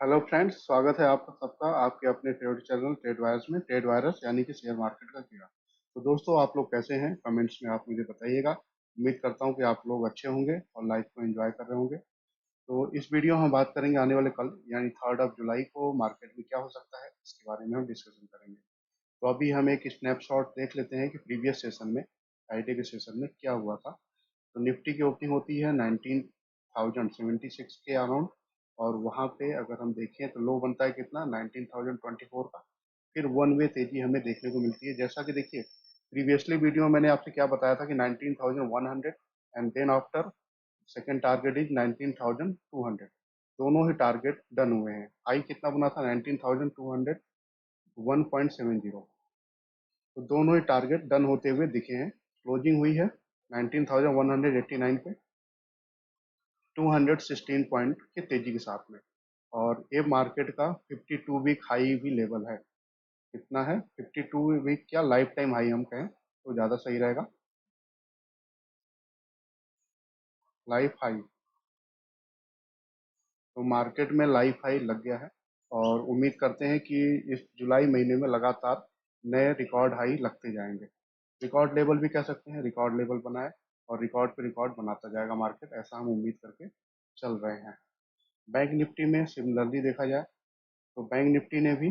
Hello friends, स्वागत है आपका सबका आपके अपने फेवरेट चैनल ट्रेड वायर्स में। ट्रेड वायरस यानी कि शेयर मार्केट का कीड़ा। तो दोस्तों, आप लोग कैसे हैं? कमेंट्स में आप मुझे बताइएगा। उम्मीद करता हूं कि आप लोग अच्छे होंगे और लाइफ को एंजॉय कर रहे होंगे। तो इस वीडियो में हम बात करेंगे आने वाले कल यानी 3 जुलाई को मार्केट में क्या हो सकता है, इसके बारे में हम डिस्कशन करेंगे। तो अभी हम एक स्नैपशॉट देख लेते हैं कि प्रीवियस सेशन में, फ्राइडे के सेशन में क्या हुआ था। तो निफ्टी की ओपनिंग होती है 19,076 के अराउंड, और वहाँ पे अगर हम देखें तो लो बनता है कितना, 19,024 का। फिर वन वे तेजी हमें देखने को मिलती है, जैसा कि देखिए प्रीवियसली वीडियो में मैंने आपसे क्या बताया था कि 19,100, and then after second target is 19,200। दोनों ही टारगेट डन हुए हैं। हाई कितना बना था? 19,200, 1.70। तो दोनों ही टारगेट डन होते हुए दिखे हैं। क्लोजिंग हुई है 19,189 पे, 216 पॉइंट के तेजी के साथ में। और ये मार्केट का 52 वीक हाई भी लेवल है। कितना है? 52 वीक क्या लाइफ टाइम हाई हम कहें तो ज़्यादा सही रहेगा। Life high. तो मार्केट में लाइफ हाई लग गया है, और उम्मीद करते हैं कि इस जुलाई महीने में लगातार नए रिकॉर्ड हाई लगते जाएंगे। रिकॉर्ड लेवल भी कह सकते हैं, रिकॉर्ड लेवल बना है और रिकॉर्ड पे रिकॉर्ड बनाता जाएगा मार्केट, ऐसा हम उम्मीद करके चल रहे हैं। बैंक निफ्टी में सिमिलरली देखा जाए तो बैंक निफ्टी ने भी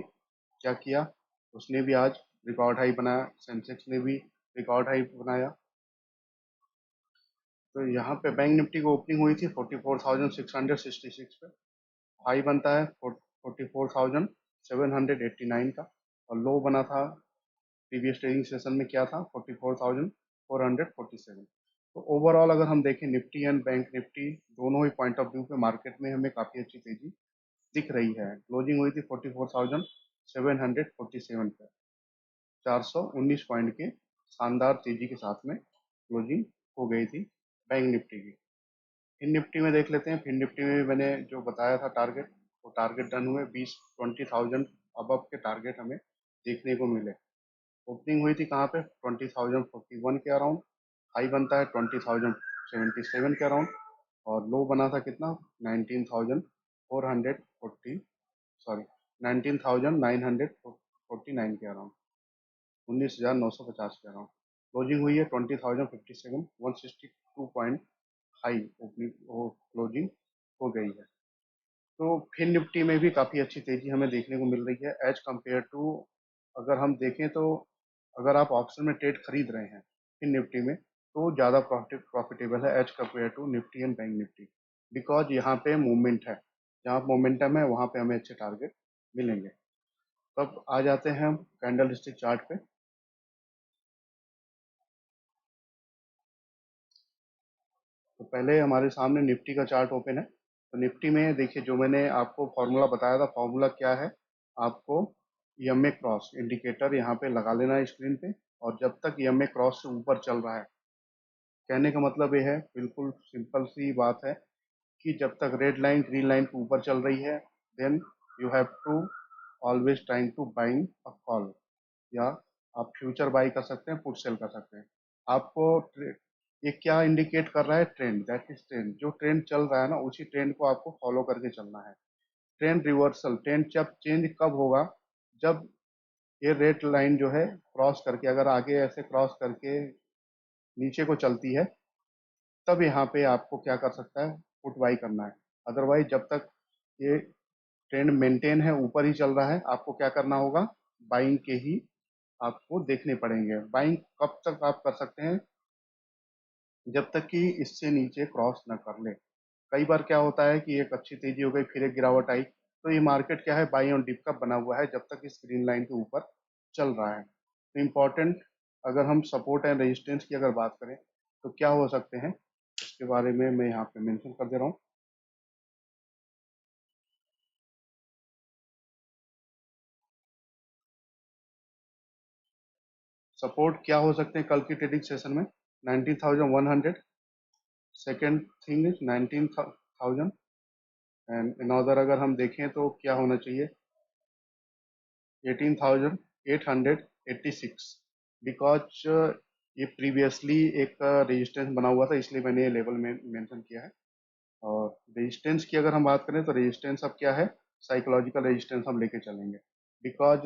क्या किया, उसने भी आज रिकॉर्ड हाई बनाया। सेंसेक्स ने भी रिकॉर्ड हाई बनाया। तो यहाँ पे बैंक निफ्टी की ओपनिंग हुई थी 44,666 पे। हाई बनता है 44,789 का, और लो बना था प्रीवियस ट्रेडिंग सेशन में क्या था, 44,447। तो ओवरऑल अगर हम देखें निफ्टी एंड बैंक निफ्टी दोनों ही पॉइंट ऑफ व्यू पे मार्केट में हमें काफ़ी अच्छी तेजी दिख रही है। क्लोजिंग हुई थी 44,747 पे, 419 पॉइंट के शानदार तेजी के साथ में क्लोजिंग हो गई थी बैंक निफ्टी की। फिन निफ्टी में देख लेते हैं। फिन निफ्टी में भी मैंने जो बताया था टारगेट, वो टारगेट डन हुए। 20,000 अबव के टारगेट हमें देखने को मिले। ओपनिंग हुई थी कहाँ पे? 20,041 के अराउंड। हाई बनता है 20,077 के अराउंड, और लो बना था कितना, 19,440, सॉरी 19,949 के अराउंड, 19,950 के अराउंड। क्लोजिंग हुई है 20,057, 162 पॉइंट हाई ओपनिंग क्लोजिंग हो गई है। तो फिन निफ्टी में भी काफ़ी अच्छी तेजी हमें देखने को मिल रही है एज कम्पेयर टू, अगर हम देखें तो अगर आप ऑप्शन में ट्रेड खरीद रहे हैं फिन निफ्टी में तो ज़्यादा प्रॉफिटेबल है as compare to Nifty and bank Nifty, because यहाँ पे मूवमेंट है। जहाँ मोमेंटम है वहाँ पे हमें अच्छे टारगेट मिलेंगे। तब आ जाते हैं हम कैंडल स्टिक चार्ट पे। तो पहले हमारे सामने निफ्टी का चार्ट ओपन है। तो निफ्टी में देखिए, जो मैंने आपको फॉर्मूला बताया था, फॉर्मूला क्या है, आपको ईएमए क्रॉस इंडिकेटर यहाँ पे लगा लेना है स्क्रीन पे। और जब तक ईएमए क्रॉस से ऊपर चल रहा है, कहने का मतलब ये है, बिल्कुल सिंपल सी बात है कि जब तक रेड लाइन ग्रीन लाइन के ऊपर चल रही है, then you have to always trying to buying a call, या आप फ्यूचर बाई कर सकते हैं, पुट सेल कर सकते हैं। आपको ये क्या इंडिकेट कर रहा है? Trend, that is trend. जो ट्रेंड चल रहा है ना, उसी ट्रेंड को आपको फॉलो करके चलना है। ट्रेंड रिवर्सल, ट्रेंड जब चेंज कब होगा? जब ये रेड लाइन जो है क्रॉस करके, अगर आगे ऐसे क्रॉस करके नीचे को चलती है, तब यहाँ पे आपको क्या कर सकता है, पुट बाई करना है। अदरवाइज जब तक ये ट्रेंड मेंटेन है, ऊपर ही चल रहा है, आपको क्या करना होगा, बाइंग के ही आपको देखने पड़ेंगे। बाइंग कब तक आप कर सकते हैं? जब तक कि इससे नीचे क्रॉस न कर ले। कई बार क्या होता है कि एक अच्छी तेजी हो गई, फिर एक गिरावट आई, तो ये मार्केट क्या है, बाई ऑन डिप का बना हुआ है जब तक इस ग्रीन लाइन के ऊपर चल रहा है। तो इम्पोर्टेंट, अगर हम सपोर्ट एंड रेजिस्टेंस की अगर बात करें तो क्या हो सकते हैं, इसके बारे में मैं यहाँ पे मेंशन कर दे रहा हूँ। सपोर्ट क्या हो सकते हैं कल की ट्रेडिंग सेशन में? 19,100। Second thing is 19,000। And in other अगर हम देखें तो क्या होना चाहिए, 18,886, बिकॉज ये प्रीवियसली एक रेजिस्टेंस बना हुआ था, इसलिए मैंने ये लेवल में मेंशन किया है। और रेजिस्टेंस की अगर हम बात करें तो रेजिस्टेंस अब क्या है, साइकोलॉजिकल रेजिस्टेंस हम लेके चलेंगे, because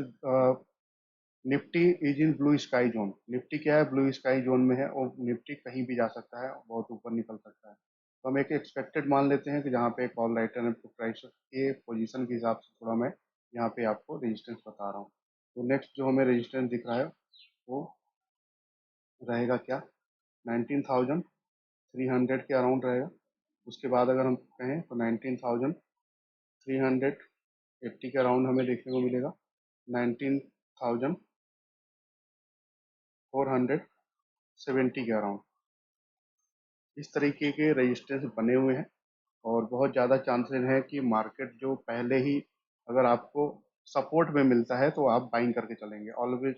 Nifty is in blue sky zone. Nifty क्या है, ब्लू स्काई जोन में है, और निफ्टी कहीं भी जा सकता है, बहुत ऊपर निकल सकता है। तो हम एक एक्सपेक्टेड मान लेते हैं कि जहाँ पे कॉल राइटर ने प्राइस के पोजीशन के हिसाब से थोड़ा मैं यहाँ पे आपको रेजिस्टेंस बता रहा हूँ। तो नेक्स्ट जो हमें रेजिस्टेंस दिख रहा है वो रहेगा क्या, 19,300 के अराउंड रहेगा। उसके बाद अगर हम कहें तो 19,380 के अराउंड हमें देखने को मिलेगा, 19,470 के अराउंड। इस तरीके के रजिस्टेंस बने हुए हैं, और बहुत ज़्यादा चांसेस है कि मार्केट जो पहले ही अगर आपको सपोर्ट में मिलता है तो आप बाइंग करके चलेंगे। Always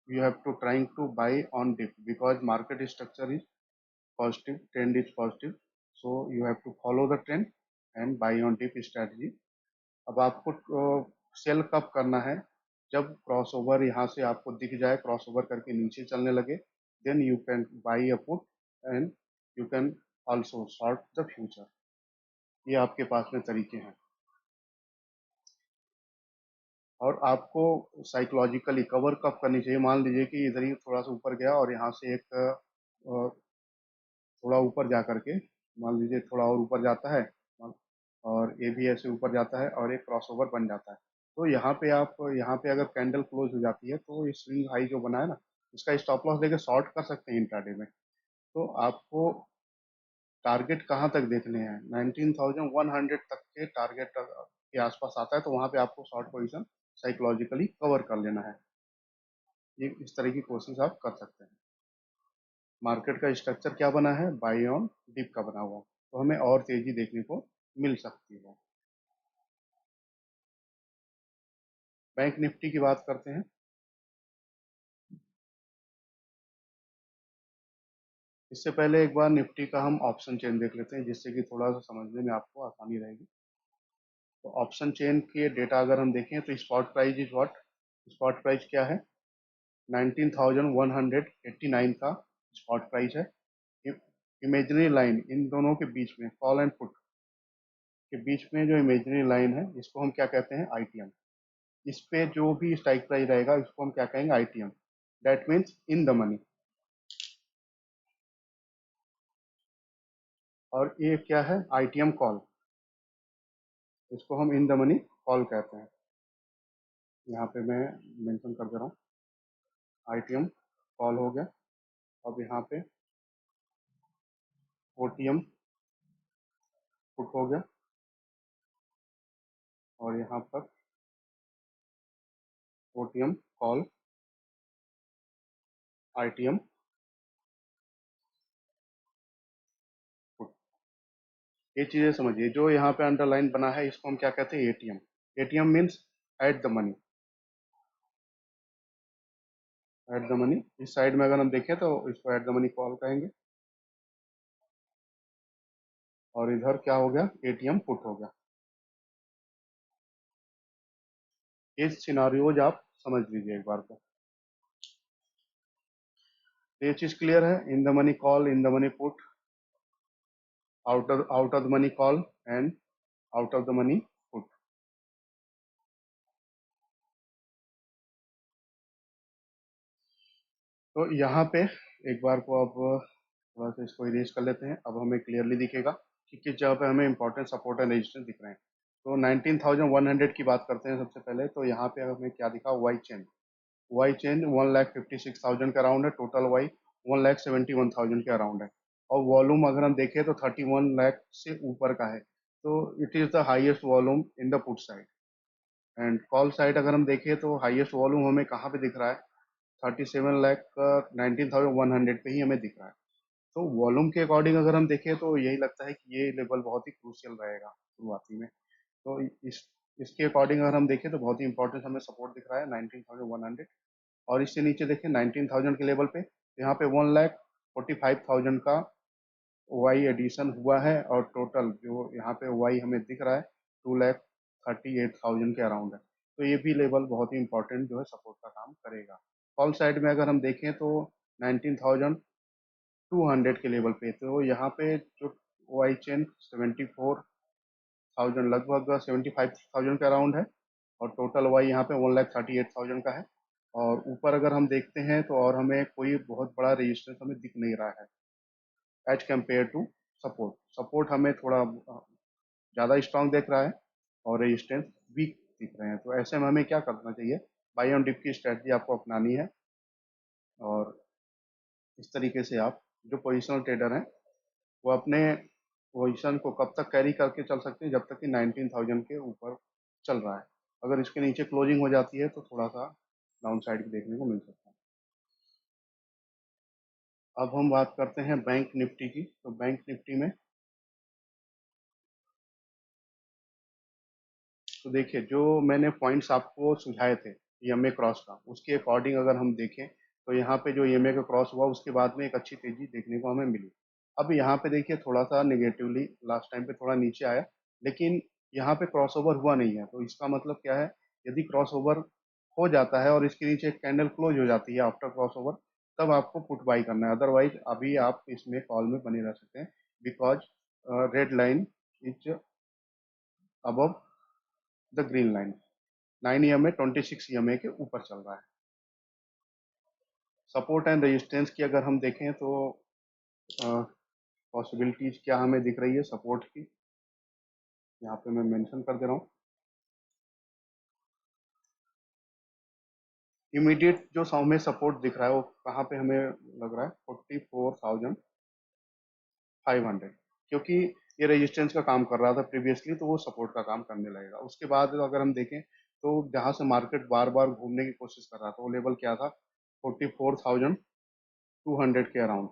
you have to trying to buy on dip, because market structure is positive, trend is positive, so you have to follow the trend and buy on dip strategy. अब आपको cell कब करना है, जब crossover यहाँ से आपको दिख जाए, क्रॉसओवर करके नीचे चलने लगे, then you can buy a put and you can also short the future. ये आपके पास में तरीके हैं। और आपको साइकोलॉजिकली कवर कब करनी चाहिए, मान लीजिए कि इधर ही थोड़ा सा ऊपर गया और यहाँ से एक थोड़ा ऊपर जा करके, मान लीजिए थोड़ा और ऊपर जाता है, और ये भी ऐसे ऊपर जाता है और एक क्रॉसओवर बन जाता है। तो यहाँ पे आप, यहाँ पे अगर कैंडल क्लोज हो जाती है तो ये स्विंग हाई जो बना है ना, इसका स्टॉप लॉस लेके शॉर्ट कर सकते हैं इंट्राडे में। तो आपको टारगेट कहाँ तक देखने हैं, 19,100 तक के टारगेट के आसपास आता है तो वहाँ पे आपको शॉर्ट पोजीशन साइकोलॉजिकली कवर कर लेना है। ये इस तरह की कोशिश आप कर सकते हैं। मार्केट का स्ट्रक्चर क्या बना है, बाई ऑन डिप का बना हुआ, तो हमें और तेजी देखने को मिल सकती है। बैंक निफ्टी की बात करते हैं। इससे पहले एक बार निफ्टी का हम ऑप्शन चेन देख लेते हैं, जिससे कि थोड़ा सा समझने में आपको आसानी रहेगी। तो ऑप्शन चेन के डेटा अगर हम देखें तो spot price is what, spot price क्या है, 19,189 का स्पॉट प्राइस है। इमेजनरी लाइन इन दोनों के बीच में, कॉल एंड पुट के बीच में जो इमेजनरी लाइन है, इसको हम क्या कहते हैं, आईटीएम। इस पे जो भी स्ट्राइक प्राइस रहेगा इसको हम क्या कहेंगे, ITM. That means in the money. और ये क्या है, आईटीएम कॉल, इसको हम इन द मनी कॉल कहते हैं। यहाँ पे मैं मेंशन कर दे रहा हूँ, आईटीएम कॉल हो गया। अब यहाँ पे ओटीएम पुट हो गया, और यहाँ पर ओटीएम कॉल, आईटीएम पुट। ये चीजें समझिए, जो यहाँ पे अंडरलाइन बना है इसको हम क्या कहते हैं, ATM. ATM means at the money, at the money. इस साइड में अगर हम देखें तो इसको एट द मनी कॉल कहेंगे, और इधर क्या हो गया, एटीएम पुट हो गया। ये सिनारियोज आप समझ लीजिए एक बार को। तो ये चीज क्लियर है, इन the money call, in the money put, out of the money call and out of the money put. तो यहाँ पे एक बार को अब थोड़ा सा इसको इरेज कर लेते हैं, अब हमें क्लियरली दिखेगा कि किस जगह पे हमें इंपॉर्टेंट सपोर्ट एंड रेजिस्टेंस दिख रहे हैं। तो 19,100 की बात करते हैं सबसे पहले। तो यहाँ पे हमें क्या दिखा, वाई चेन, वाई चेन 1,56,000 के अराउंड है, टोटल वाई 1,71,000 के अराउंड है। और वॉल्यूम अगर हम देखें तो 31 लाख से ऊपर का है, तो it is the highest volume in the put side. And call side अगर हम देखें तो हाईएस्ट वॉल्यूम हमें कहाँ पे दिख रहा है, 37 लाख का, 19,100 पे ही हमें दिख रहा है। तो वॉल्यूम के अकॉर्डिंग अगर हम देखें तो यही लगता है कि ये लेवल बहुत ही क्रूशियल रहेगा शुरुआती में। तो इस इसके अकॉर्डिंग अगर हम देखें तो बहुत ही इंपॉर्टेंट हमें सपोर्ट दिख रहा है 19,100। और इससे नीचे देखें 19,000 के लेवल पे, तो यहाँ पे 1,45,000 का वाई एडिशन हुआ है, और टोटल जो यहाँ पे वाई हमें दिख रहा है 2,38,000 के अराउंड है। तो ये भी लेवल बहुत ही इंपॉर्टेंट जो है सपोर्ट का काम करेगा। कॉल साइड में अगर हम देखें तो 19,200 के लेवल पे, तो यहाँ पे जो वाई चेन 74,000 थाउजेंड, लगभग 75,000 के अराउंड है। और टोटल वाई यहाँ पे 1,38,000 का है। और ऊपर अगर हम देखते हैं तो और हमें कोई बहुत बड़ा रेजिस्टेंस हमें दिख नहीं रहा है as compare to support. Support हमें थोड़ा ज़्यादा स्ट्रांग दिख रहा है और रेजिस्टेंस वीक दिख रहे हैं। तो ऐसे में हमें क्या करना चाहिए, बाई ऑन डिप की स्ट्रेटजी आपको अपनानी है। और इस तरीके से आप जो पोजिशनल ट्रेडर हैं वो अपने पोजीशन को कब तक कैरी करके चल सकते हैं, जब तक कि 19,000 के ऊपर चल रहा है। अगर इसके नीचे क्लोजिंग हो जाती है तो थोड़ा सा डाउन साइड भी देखने को मिल सकता है। अब हम बात करते हैं बैंक निफ्टी की। तो बैंक निफ्टी में तो देखिए, जो मैंने पॉइंट्स आपको सुझाए थे ईएमए क्रॉस का, उसके अकॉर्डिंग अगर हम देखें तो यहाँ पे जो ईएमए का क्रॉस हुआ उसके बाद में एक अच्छी तेजी देखने को हमें मिली। अब यहाँ पे देखिए थोड़ा सा नेगेटिवली लास्ट टाइम पे थोड़ा नीचे आया, लेकिन यहाँ पे क्रॉस ओवर हुआ नहीं है। तो इसका मतलब क्या है, यदि क्रॉस ओवर हो जाता है और इसके नीचे एक कैंडल क्लोज हो जाती है आफ्टर क्रॉस ओवर, तब आपको पुट बाई करना है। अदरवाइज अभी आप इसमें कॉल में बने रह सकते हैं, because red line is above the green line. 9 EMA 26 EMA के ऊपर चल रहा है। सपोर्ट एंड रेजिस्टेंस की अगर हम देखें तो पॉसिबिलिटीज क्या हमें दिख रही है सपोर्ट की, यहाँ पे मैं मेंशन कर दे रहा हूँ। इमीडिएट जो हमें सपोर्ट दिख रहा है वो कहाँ पे हमें लग रहा है, 44,500, क्योंकि ये रेजिस्टेंस का काम कर रहा था प्रीवियसली, तो वो सपोर्ट का काम करने लगेगा। उसके बाद अगर हम देखें तो जहाँ से मार्केट बार बार घूमने की कोशिश कर रहा था वो लेवल क्या था, 44,200 के अराउंड।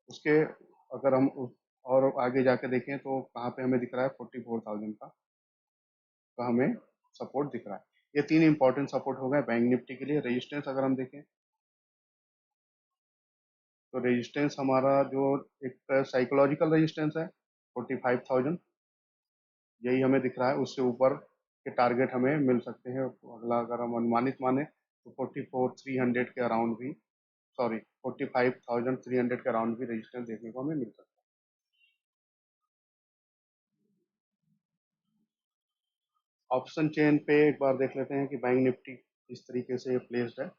उसके अगर हम और आगे जाके देखें तो कहाँ पे हमें दिख रहा है, 44,000 का हमें सपोर्ट दिख रहा है। ये तीन इंपॉर्टेंट सपोर्ट हो गए बैंक निफ्टी के लिए। रेजिस्टेंस अगर हम देखें तो रेजिस्टेंस हमारा जो एक साइकोलॉजिकल रेजिस्टेंस है 45,000, यही हमें दिख रहा है। उससे ऊपर के टारगेट हमें मिल सकते हैं। अगला अगर हम अनुमानित माने तो 44,300 के अराउंड भी, सॉरी 45,300 के अराउंड भी रेजिस्टेंस देखने को हमें मिल सकता है। ऑप्शन चेन पे एक बार देख लेते हैं कि बैंक निफ्टी किस तरीके से प्लेस्ड है।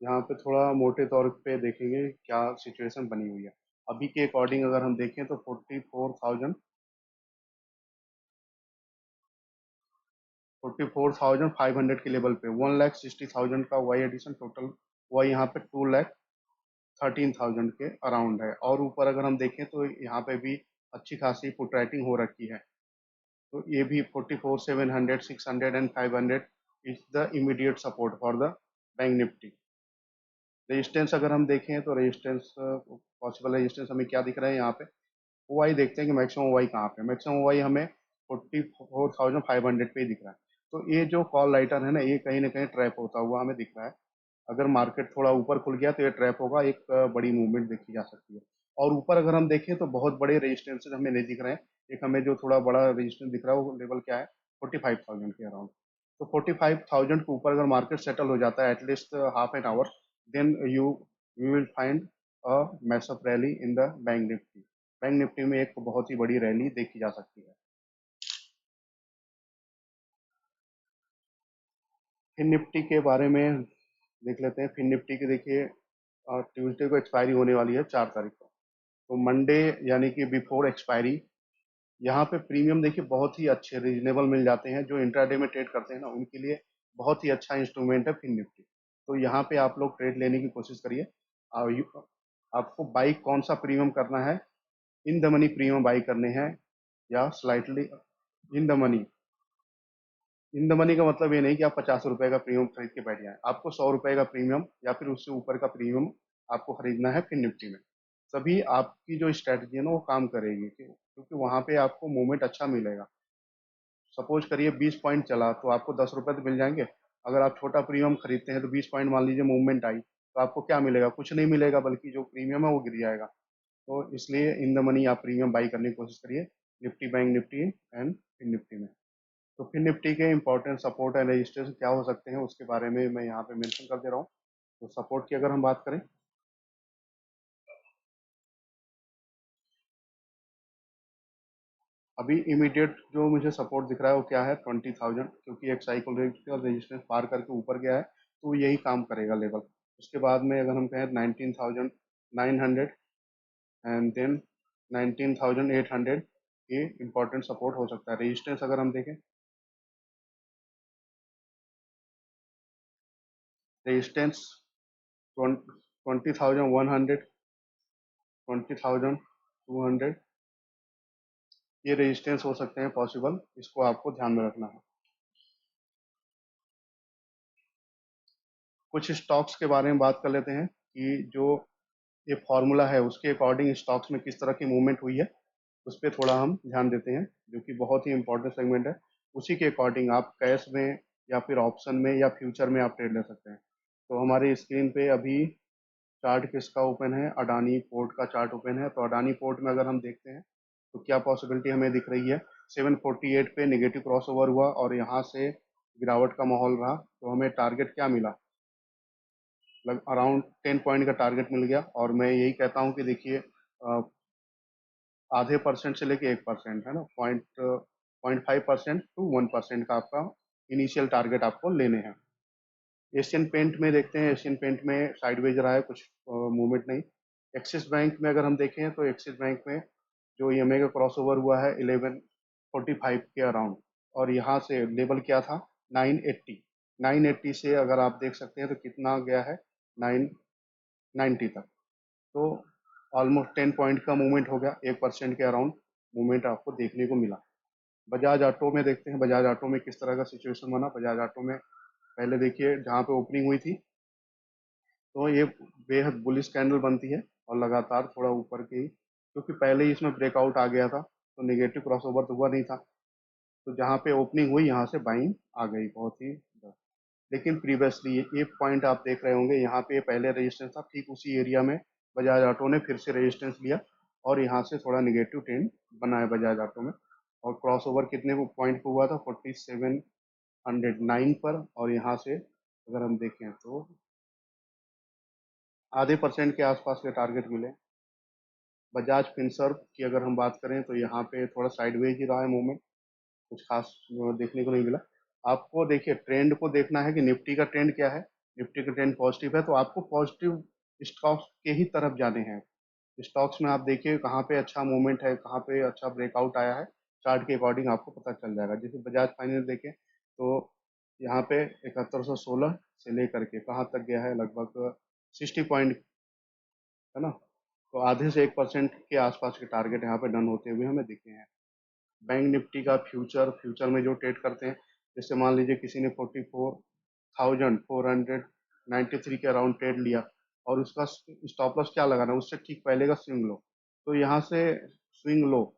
यहाँ पे थोड़ा मोटे तौर पे देखेंगे क्या सिचुएशन बनी हुई है। अभी के अकॉर्डिंग अगर हम देखें तो 44,500 के लेवल पे 1,60,000 का वाई एडिशन टोटल हुआ यहाँ पे 2,13,000 के अराउंड है। और ऊपर अगर हम देखें तो यहाँ पे भी अच्छी खासी फुट राइटिंग हो रखी है। तो ये भी 44,700, 600 and 500 is the immediate support for the bank Nifty. Resistance अगर हम देखें तो रेजिस्टेंस, पॉसिबल रेजिस्टेंस हमें क्या दिख रहा है यहाँ पे, वाई देखते हैं कि मैक्सिमम वाई कहाँ पे। मैक्सिमम वाई हमें 44,500 पे ही दिख रहा है। तो ये जो कॉल राइटर है ना कहीं ट्रैप होता हुआ हमें दिख रहा है। अगर मार्केट थोड़ा ऊपर खुल गया तो ये ट्रैप होगा, एक बड़ी मूवमेंट देखी जा सकती है। और ऊपर अगर हम देखें तो बहुत बड़े रेजिस्टेंसेज हमें नहीं दिख रहे हैं। एक हमें जो थोड़ा बड़ा रेजिस्टेंस दिख रहा है वो लेवल क्या है, 45,000 के अराउंड। तो 45,000 के ऊपर अगर मार्केट सेटल हो जाता है at least half an hour, then you you will find a mess up rally in the bank Nifty. Bank Nifty में एक बहुत ही बड़ी रैली देखी जा सकती है। फिर निफ्टी के बारे में देख लेते हैं। फिर निफ्टी की देखिए ट्यूसडे को एक्सपायरी होने वाली है 4 तारीख को। तो मंडे यानी कि बिफोर एक्सपायरी यहाँ पे प्रीमियम देखिए बहुत ही अच्छे रीजनेबल मिल जाते हैं। जो इंट्राडे में ट्रेड करते हैं ना उनके लिए बहुत ही अच्छा इंस्ट्रूमेंट है फिन निफ्टी। तो यहाँ पे आप लोग ट्रेड लेने की कोशिश करिए। आपको बाई कौन सा प्रीमियम करना है, इन द मनी प्रीमियम बाई करने हैं या slightly in the money. In the money का मतलब ये नहीं कि आप 50 रुपए का प्रीमियम खरीद के बैठ जाएं। आपको 100 रुपए का प्रीमियम या फिर उससे ऊपर का प्रीमियम आपको खरीदना है फिन निफ्टी में। तभी आपकी जो स्ट्रैटेजी है ना वो काम करेगी, क्योंकि वहां पे आपको मूवमेंट अच्छा मिलेगा। सपोज करिए 20 पॉइंट चला तो आपको 10 रुपए तो मिल जाएंगे। अगर आप छोटा प्रीमियम खरीदते हैं तो 20 पॉइंट मान लीजिए मूवमेंट आई तो आपको क्या मिलेगा, कुछ नहीं मिलेगा, बल्कि जो प्रीमियम है वो गिर जाएगा। तो इसलिए इन द मनी आप प्रीमियम बाई करने की कोशिश करिए Nifty, bank Nifty and fin Nifty में। तो फिन निफ्टी के इंपॉर्टेंट सपोर्ट एंड रजिस्ट्रेशन क्या हो सकते हैं उसके बारे में मैं यहाँ पे मेंशन कर दे रहा हूँ। तो सपोर्ट की अगर हम बात करें अभी इमीडिएट जो मुझे सपोर्ट दिख रहा है वो क्या है, 20,000, क्योंकि एक साइकोलॉजिकल रेजिस्टेंस पार करके ऊपर गया है तो यही काम करेगा लेवल। उसके बाद में अगर हम कहें 19,900 एंड देन 19,800, ये इंपॉर्टेंट सपोर्ट हो सकता है। रेजिस्टेंस अगर हम देखें, रेजिस्टेंस 20,100, 20,200, ये रेजिस्टेंस हो सकते हैं पॉसिबल, इसको आपको ध्यान में रखना है। कुछ स्टॉक्स के बारे में बात कर लेते हैं कि जो ये फॉर्मूला है उसके अकॉर्डिंग स्टॉक्स में किस तरह की मूवमेंट हुई है, उस पर थोड़ा हम ध्यान देते हैं, जो कि बहुत ही इंपॉर्टेंट सेगमेंट है। उसी के अकॉर्डिंग आप कैश में या फिर ऑप्शन में या फ्यूचर में आप ट्रेड ले सकते हैं। तो हमारी स्क्रीन पे अभी चार्ट किसका ओपन है, अडानी पोर्ट का चार्ट ओपन है। तो अडानी पोर्ट में अगर हम देखते हैं तो क्या पॉसिबिलिटी हमें दिख रही है, 748 पे नेगेटिव क्रॉस ओवर हुआ और यहाँ से गिरावट का माहौल रहा, तो हमें टारगेट क्या मिला, लग अराउंड 10 पॉइंट का टारगेट मिल गया। और मैं यही कहता हूँ कि देखिए आधे परसेंट से लेके 1%, है ना, 0.5% to 1% का आपका इनिशियल टारगेट आपको लेने हैं। एशियन पेंट में देखते हैं, एशियन पेंट में साइडवेज रहा है, कुछ मूवमेंट नहीं। एक्सिस बैंक में अगर हम देखें तो एक्सिस बैंक में जो ईएमए का क्रॉस ओवर हुआ है 1145 के अराउंड, और यहाँ से लेवल क्या था, 980। 980 से अगर आप देख सकते हैं तो कितना गया है, 990 तक। तो ऑलमोस्ट 10 पॉइंट का मूवमेंट हो गया, 1% के अराउंड मूवमेंट आपको देखने को मिला। बजाज ऑटो में देखते हैं, बजाज ऑटो में किस तरह का सिचुएशन बना। बजाज ऑटो में पहले देखिए जहाँ पे ओपनिंग हुई थी तो ये बेहद बुलिश कैंडल बनती है और लगातार थोड़ा ऊपर के ही, क्योंकि पहले ही इसमें ब्रेकआउट आ गया था तो नेगेटिव क्रॉसओवर तो हुआ नहीं था। तो जहाँ पे ओपनिंग हुई यहाँ से बाइंग आ गई बहुत ही। लेकिन प्रीवियसली ये पॉइंट आप देख रहे होंगे, यहाँ पे पहले रेजिस्टेंस था, ठीक उसी एरिया में बजाज ऑटो ने फिर से रेजिस्टेंस लिया और यहाँ से थोड़ा निगेटिव ट्रेंड बना है बजाज ऑटो में। और क्रॉस ओवर कितने को पॉइंट पे हुआ था, 4709 पर, और यहाँ से अगर हम देखें तो आधे परसेंट के आसपास के टारगेट मिले। बजाज फिनसर्व की अगर हम बात करें तो यहाँ पे थोड़ा साइडवेज ही रहा है मूवमेंट, कुछ खास देखने को नहीं मिला। आपको देखिए ट्रेंड को देखना है कि निफ्टी का ट्रेंड क्या है। निफ्टी का ट्रेंड पॉजिटिव है तो आपको पॉजिटिव स्टॉक्स के ही तरफ जाने हैं। स्टॉक्स में आप देखिए कहाँ पे अच्छा मूवमेंट है, कहाँ पे अच्छा ब्रेकआउट आया है, चार्ट के अकॉर्डिंग आपको पता चल जाएगा। जैसे बजाज फाइनेंस देखें तो यहाँ पे 7116 से लेकर के कहाँ तक गया है, लगभग 60 पॉइंट, है ना। तो आधे से 1% के आसपास के टारगेट यहाँ पे डन होते हुए हमें दिखे हैं। बैंक निफ्टी का फ्यूचर, फ्यूचर में जो ट्रेड करते हैं, जैसे मान लीजिए किसी ने 44,493 के अराउंड ट्रेड लिया और उसका स्टॉप लॉस क्या लगाना है, उससे ठीक पहले का स्विंग लो। तो यहाँ से स्विंग लो,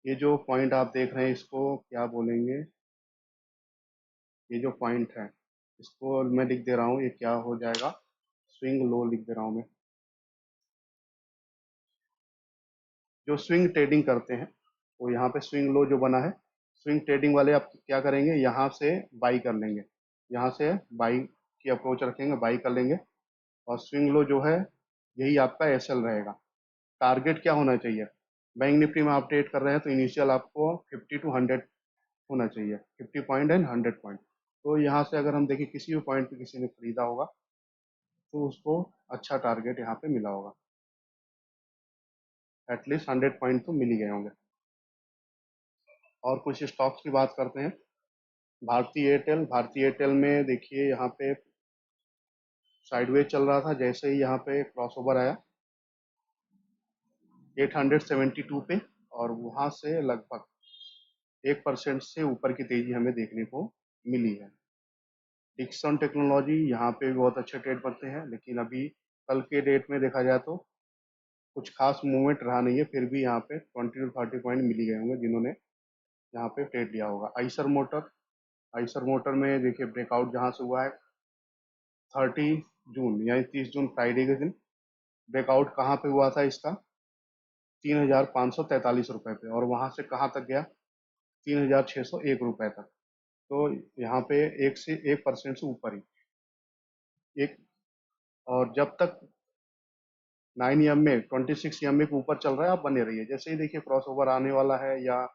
ये जो पॉइंट आप देख रहे हैं इसको क्या बोलेंगे, ये जो पॉइंट है इसको मैं लिख दे रहा हूँ, ये क्या हो जाएगा, स्विंग लो लिख दे रहा हूँ मैं। जो स्विंग ट्रेडिंग करते हैं वो यहाँ पे स्विंग लो जो बना है, स्विंग ट्रेडिंग वाले आप क्या करेंगे, यहाँ से बाई कर लेंगे, यहाँ से बाई की अप्रोच रखेंगे, बाई कर लेंगे। और स्विंग लो जो है यही आपका एसएल रहेगा। टारगेट क्या होना चाहिए, बैंक निफ्टी में आप ट्रेड कर रहे हैं तो इनिशियल आपको 50 to 100 होना चाहिए, 50 पॉइंट एंड 100 पॉइंट। तो यहाँ से अगर हम देखें किसी भी पॉइंट पे किसी ने खरीदा होगा तो उसको अच्छा टारगेट यहाँ पे मिला होगा, एटलीस्ट 100 पॉइंट तो मिल ही गए होंगे। और कुछ स्टॉक्स की बात करते हैं। भारतीय एयरटेल, भारतीय एयरटेल में देखिए यहाँ पे साइडवेज चल रहा था, जैसे ही यहाँ पे क्रॉसओवर आया 872 पे, और वहाँ से लगभग 1% से ऊपर की तेजी हमें देखने को मिली है। डिक्सन टेक्नोलॉजी, यहाँ पे भी बहुत अच्छे ट्रेड बनते हैं, लेकिन अभी कल के डेट में देखा जाए तो कुछ खास मूवमेंट रहा नहीं है, फिर भी यहाँ पे 20 to 30 पॉइंट मिल ही गए होंगे जिन्होंने यहाँ पे ट्रेड लिया होगा। आइसर मोटर, आइसर मोटर में देखिए ब्रेकआउट जहाँ से हुआ है 30 जून, यानी 30 जून फ्राइडे के दिन ब्रेकआउट कहाँ पे हुआ था इसका, 3,543 रुपये पे, और वहाँ से कहाँ तक गया, 3,601 रुपये तक। तो यहाँ पे 1% से ऊपर ही एक। और जब तक 9 EMA 26 EMA के ऊपर चल रहा है आप बने रहिए, जैसे ही देखिए क्रॉस ओवर आने वाला है या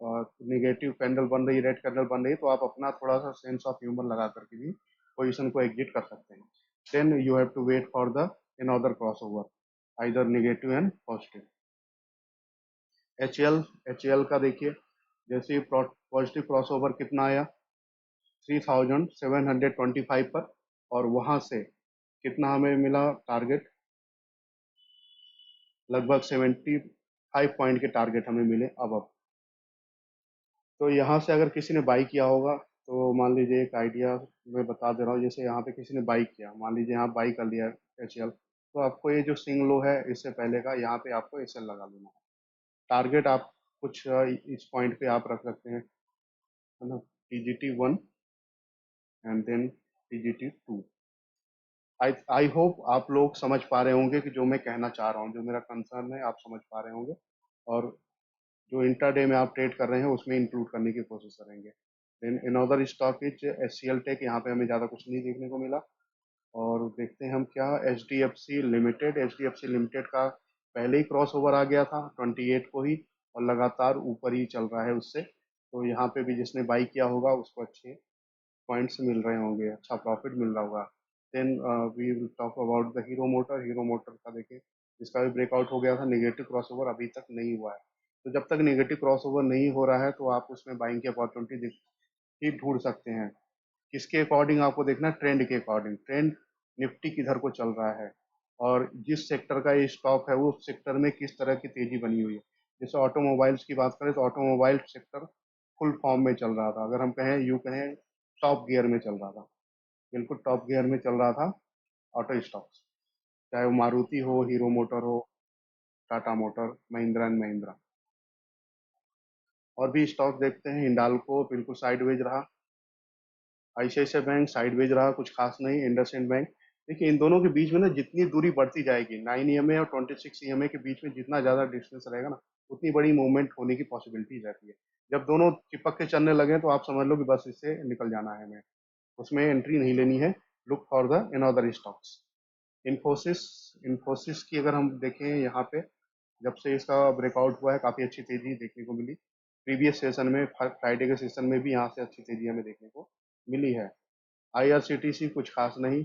निगेटिव कैंडल बन रही, रेड कैंडल बन रही, तो आप अपना थोड़ा सा सेंस ऑफ ह्यूमर लगा करके भी पोजीशन को एग्जिट कर सकते हैं. Then you have to wait for the another cross over, either negative and positive. H L का देखिए, जैसे पॉजिटिव क्रॉस ओवर कितना आया 3725 पर, और वहां से कितना हमें मिला टारगेट, लगभग 75 पॉइंट के टारगेट हमें मिले अब. तो यहाँ से अगर किसी ने बाई किया होगा, तो मान लीजिए एक आइडिया मैं बता दे रहा हूँ. जैसे यहाँ पे किसी ने बाई किया, मान लीजिए यहाँ बाई कर लिया एच एल, तो आपको ये जो सिंग लो है इससे पहले का, यहाँ पे आपको एस एल लगा लेना है. टारगेट आप कुछ इस पॉइंट पे आप रख सकते हैं, है ना, TGT 1 and then TGT 2. I hope आप लोग समझ पा रहे होंगे कि जो मैं कहना चाह रहा हूँ, जो मेरा कंसर्न है, आप समझ पा रहे होंगे, और जो इंट्राडे में आप ट्रेड कर रहे हैं उसमें इंक्लूड करने की कोशिश करेंगे. Then another stock is HCL tech. यहाँ पे हमें ज़्यादा कुछ नहीं देखने को मिला. और देखते हैं हम क्या, H D F C limited का पहले ही क्रॉस ओवर आ गया था 28 को ही, और लगातार ऊपर ही चल रहा है उससे. तो यहाँ पे भी जिसने बाई किया होगा उसको अच्छे पॉइंट्स मिल रहे होंगे, अच्छा प्रॉफिट मिल रहा होगा. Then we will talk about the Hero motor का देखिए, इसका भी ब्रेकआउट हो गया था, नेगेटिव क्रॉस ओवर अभी तक नहीं हुआ है. तो जब तक नेगेटिव क्रॉस ओवर नहीं हो रहा है, तो आप उसमें बाइंग की अपॉर्चुनिटी ही ढूंढ सकते हैं. किसके अकॉर्डिंग आपको देखना है, ट्रेंड के अकॉर्डिंग. ट्रेंड निफ्टी किधर को चल रहा है, और जिस सेक्टर का ये स्टॉक है, वो सेक्टर में किस तरह की तेजी बनी हुई है. जैसे ऑटोमोबाइल्स की बात करें, तो ऑटोमोबाइल सेक्टर फुल फॉर्म में चल रहा था. अगर हम कहें, यूँ कहें, टॉप गियर में चल रहा था, बिल्कुल टॉप गियर में चल रहा था ऑटो स्टॉक्स. चाहे वो मारुति हो, हीरो मोटर हो, टाटा मोटर, महिंद्रा एंड महिंद्रा. और भी स्टॉक देखते हैं. हिंडाल्को बिल्कुल साइडवेज रहा. ICICI बैंक साइडवेज रहा, कुछ खास नहीं. इंडसइंड बैंक, देखिए इन दोनों के बीच में ना जितनी दूरी बढ़ती जाएगी, 9 EMA और 26 EMA के बीच में जितना ज़्यादा डिस्टेंस रहेगा ना, उतनी बड़ी मूवमेंट होने की पॉसिबिलिटी रहती है. जब दोनों चिपक के चलने लगे, तो आप समझ लो कि बस इससे निकल जाना है हमें, उसमें एंट्री नहीं लेनी है. Look for the another stocks. Infosys. Infosys की अगर हम देखें, यहाँ पे जब से इसका ब्रेकआउट हुआ है, काफ़ी अच्छी तेजी देखने को मिली. प्रीवियस सेशन में, फ्राइडे के सेशन में भी यहाँ से अच्छी तेजी हमें देखने को मिली है. IRCTC कुछ खास नहीं,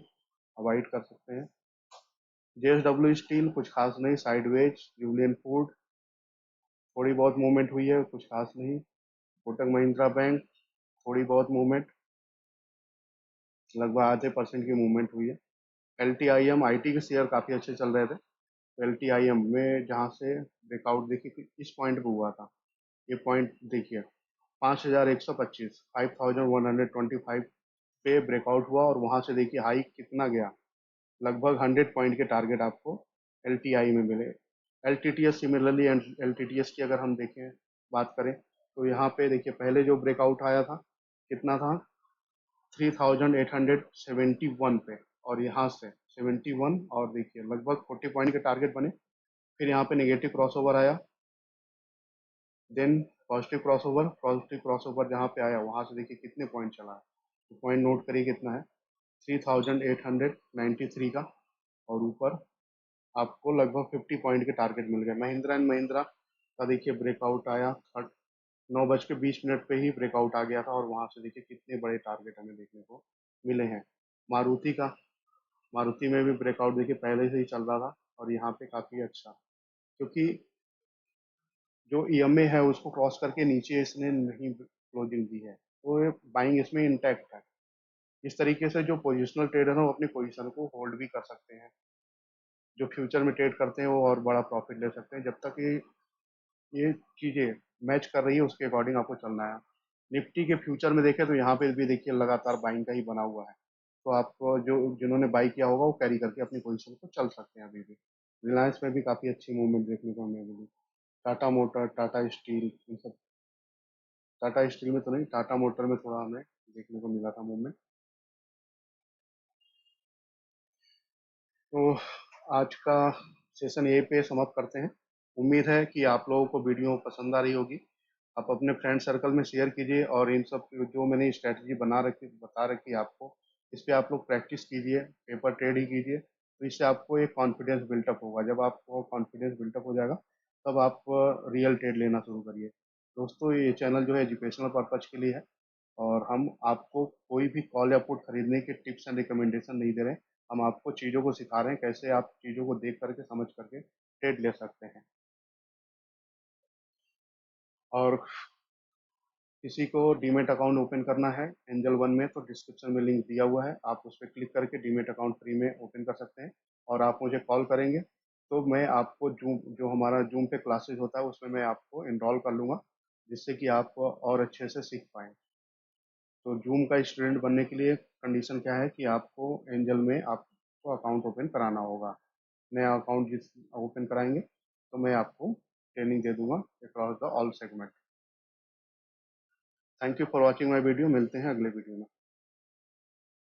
अवॉइड कर सकते हैं. JSW स्टील कुछ खास नहीं, साइडवेज. जुलियन फूड थोड़ी बहुत मूवमेंट हुई है, कुछ खास नहीं. कोटक महिंद्रा बैंक थोड़ी बहुत मूवमेंट, लगभग ½ % की मूवमेंट हुई है. LTIM, IT के शेयर काफ़ी अच्छे चल रहे थे. LTIM में जहाँ से ब्रेकआउट देखिए कि इस पॉइंट पे हुआ था, ये पॉइंट देखिए 5125, 5125 पे ब्रेकआउट हुआ, और वहाँ से देखिए हाई कितना गया, लगभग 100 पॉइंट के टारगेट आपको LTI में मिले. LTTS सिमिलरली, LTTS की अगर हम देखें, बात करें, तो यहाँ पे देखिए पहले जो ब्रेकआउट आया था कितना था, 3871 पे, और यहाँ से 71, और देखिए लगभग 40 पॉइंट के टारगेट बने. फिर यहाँ पे नेगेटिव क्रॉस ओवर आया, देन पॉजिटिव क्रॉस ओवर जहाँ पे आया, वहाँ से देखिए कितने पॉइंट चला है. तो पॉइंट नोट करिए कितना है, 3893 का, और ऊपर आपको लगभग 50 पॉइंट के टारगेट मिल गए. महिंद्रा एंड महिंद्रा का देखिए ब्रेकआउट आया, 9:20 पे ही ब्रेकआउट आ गया था, और वहाँ से देखिए कितने बड़े टारगेट हमें देखने को मिले हैं. मारुति का, मारुति में भी ब्रेकआउट देखिए पहले से ही चल रहा था, और यहाँ पे काफ़ी अच्छा, क्योंकि जो EMA है उसको क्रॉस करके नीचे इसने नहीं क्लोजिंग दी है, तो बाइंग इसमें इंटैक्ट है. इस तरीके से जो पोजिशनल ट्रेडर है वो अपनी पोजीशन को होल्ड भी कर सकते हैं. जो फ्यूचर में ट्रेड करते हैं वो और बड़ा प्रॉफिट ले सकते हैं. जब तक ये चीज़ें मैच कर रही है, उसके अकॉर्डिंग आपको चलना है. निफ्टी के फ्यूचर में देखें, तो यहाँ पे भी देखिए लगातार बाइंग का ही बना हुआ है. तो आपको जो जिन्होंने बाई किया होगा, वो कैरी करके अपनी पोजीशन को चल सकते हैं. अभी भी रिलायंस में भी काफ़ी अच्छी मूवमेंट देखने को हमें मिली. टाटा मोटर, टाटा स्टील, इन सब, टाटा स्टील में तो नहीं, टाटा मोटर में थोड़ा हमें देखने को मिला था मूवमेंट. तो आज का सेशन यहीं पे समाप्त करते हैं. उम्मीद है कि आप लोगों को वीडियो पसंद आ रही होगी. आप अपने फ्रेंड सर्कल में शेयर कीजिए, और इन सब जो मैंने स्ट्रैटेजी बता रखी है आपको, इस पे आप लोग प्रैक्टिस कीजिए, पेपर ट्रेड ही कीजिए. तो इससे आपको एक कॉन्फिडेंस बिल्टअप होगा. जब आपको कॉन्फिडेंस बिल्टअप हो जाएगा, तब आप रियल ट्रेड लेना शुरू करिए. दोस्तों ये चैनल जो है एजुकेशनल पर्पज के लिए है, और हम आपको कोई भी कॉल या पुट खरीदने के टिप्स एंड रिकमेंडेशन नहीं दे रहे हैं। हम आपको चीज़ों को सिखा रहे हैं कैसे आप चीज़ों को देख करके समझ करके ट्रेड ले सकते हैं। और किसी को डीमेट अकाउंट ओपन करना है एंजल वन में तो डिस्क्रिप्शन में लिंक दिया हुआ है, आप उस पर क्लिक करके डीमेट अकाउंट फ्री में ओपन कर सकते हैं। और आप मुझे कॉल करेंगे तो मैं आपको जूम जो हमारा जूम पे क्लासेस होता है उसमें मैं आपको इनरोल कर लूँगा, जिससे कि आप और अच्छे से सीख पाएँ। तो जूम का स्टूडेंट बनने के लिए कंडीशन क्या है कि आपको एंजल में आपको अकाउंट ओपन कराना होगा। नया अकाउंट जिस ओपन कराएंगे तो मैं आपको ट्रेनिंग दे दूंगा across the all segment. Thank you for watching my video, मिलते हैं अगले वीडियो में।